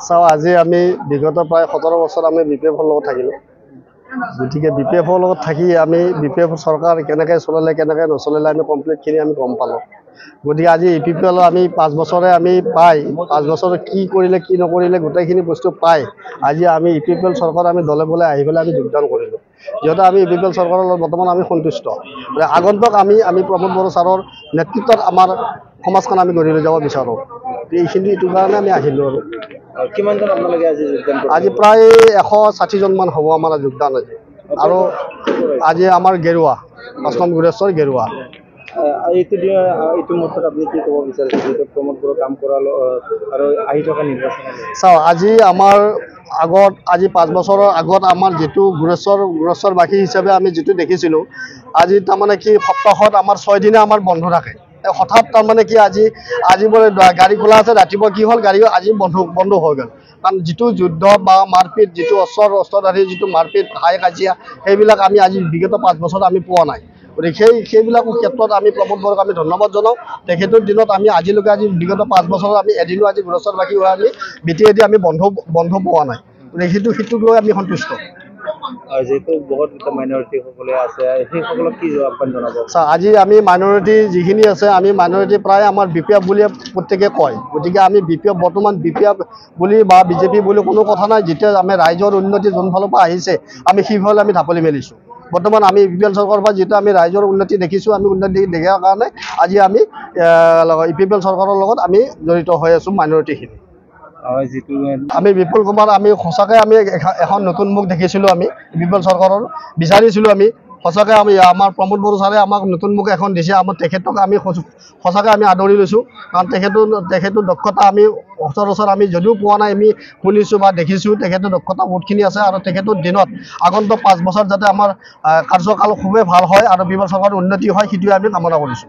চাও আজি আমি বিগত প্ৰায় 17 বছৰ আমি বিপিএফৰ লগত থাকিলো। গতিকে বিপিএফৰ লগত থাকি আমি বিপিএফ চৰকাৰ কেনেকৈ চলালে কেনেকৈ নচলালে আমি কমপ্লিটখিনি আমি গম পালোঁ। গতিকে আজি ইপিপিএল আমি 5 বছৰে আমি পাই 5 বছৰে কি কৰিলে কি নকৰিলে গোটেইখিনি বস্তু পাই আজি আমি ইপিপিএল চৰকাৰ আমি দলে বলে আহি পেলাই আমি যোগদান কৰিলোঁ। যিহেতু আমি ইপিপিএল চৰকাৰৰ লগত বৰ্তমান আমি সন্তুষ্ট। আগন্তুক আমি প্ৰমোদ বড়ো ছাৰৰ নেতৃত্বত আমাৰ সমাজখন আমি গঢ়ি লৈ যাব বিচাৰোঁ। এইটো কাৰণে আমি আহিলোঁ আৰু কিমানজন আপোনালোকে আজি যোগদান কৰিছে? আজি প্ৰায় 160 জনমান হ'ব আমাৰ যোগদান আজি। আৰু আজি আমাৰ গেৰুৱা 5 নং গুৰেশ্বৰ গেৰুৱা। এইটো মুহূৰ্তত আপুনি কি ক'ব বিচাৰিছে যিহেতু প্ৰমোদ বড়ো কাম কৰা আৰু আহি থকা নিৰ্বাচন? চাওক আজি আমাৰ আগত আজি 5 বছৰৰ আগত আমাৰ যিটো গুৰেশ্বৰবাসী হিচাপে আমি যিটো দেখিছিলোঁ, আজি তাৰমানে কি সপ্তাহত আমাৰ 6 দিনে আমাৰ বন্ধ থাকে। হঠাৎ তাৰমানে কি আজি বোলে গাড়ী খোলা আছে, ৰাতিপুৱা কি হ'ল গাড়ী আজি বন্ধ হৈ গ'ল। কাৰণ যিটো যুদ্ধ বা মাৰপিট যিটো অস্ত্ৰধাৰী যিটো মাৰপিট হাই কাজিয়া সেইবিলাক আমি আজি বিগত 5 বছৰত আমি পোৱা নাই। গতিকে সেইবিলাকৰ ক্ষেত্ৰত আমি প্ৰমোদ বড়োক আমি ধন্যবাদ জনাওঁ। তেখেতৰ দিনত আমি আজিলৈকে বিগত 5 বছৰত আমি এদিনো আজি গুৰেশ্বৰবাসী হৈ আমি বিটিয়েদি আমি বন্ধ পোৱা নাই। গতিকে সেইটোক লৈ আমি সন্তুষ্ট। যিহেতু বহুত মাইনৰিটিসকলে আছে সেইসকলক কি আহ্বান জনাব? আজি আমি মাইনৰিটি যিখিনি আছে আমি মাইনৰিটি প্ৰায় আমাৰ বিপিএফ বুলিয়ে প্ৰত্যেকে কয়। গতিকে আমি বৰ্তমান বিপিএফ বুলি বা বিজেপি বুলি কোনো কথা নাই। যেতিয়া আমি ৰাইজৰ উন্নতি যোনফালৰ পৰা আহিছে আমি সেইফালে আমি ঢাপলি মেলিছোঁ। বৰ্তমান আমি ইপিপিএল চৰকাৰৰ পৰা যিটো আমি ৰাইজৰ উন্নতি দেখিছোঁ, আমি উন্নতি দেখাৰ কাৰণে আজি আমি ইপিপিএল চৰকাৰৰ লগত আমি জড়িত হৈ আছোঁ মাইনৰিটিখিনি। আমি বিপুল কুমাৰ আমি সঁচাকৈ আমি এখন নতুন মুখ দেখিছিলোঁ। আমি বিপিএল চৰকাৰৰ বিচাৰিছিলোঁ। আমি সঁচাকৈ আমাৰ প্ৰমোদ বড়ো ছাৰে আমাক নতুন মুখ এখন দিছে। তেখেতক আমি সঁচাকৈ আমি আদৰি লৈছোঁ। কাৰণ তেখেতৰ দক্ষতা আমি সচৰাচৰ আমি যদিও পোৱা নাই আমি শুনিছোঁ বা দেখিছোঁ। তেখেতৰ দক্ষতা বহুতখিনি আছে আৰু তেখেতৰ দিনত আগন্তুক 5 বছৰ যাতে আমাৰ কাৰ্যকাল খুবেই ভাল হয় আৰু বিপিএল চৰকাৰৰ উন্নতি হয় সেইটোৱে আমি কামনা কৰিছোঁ।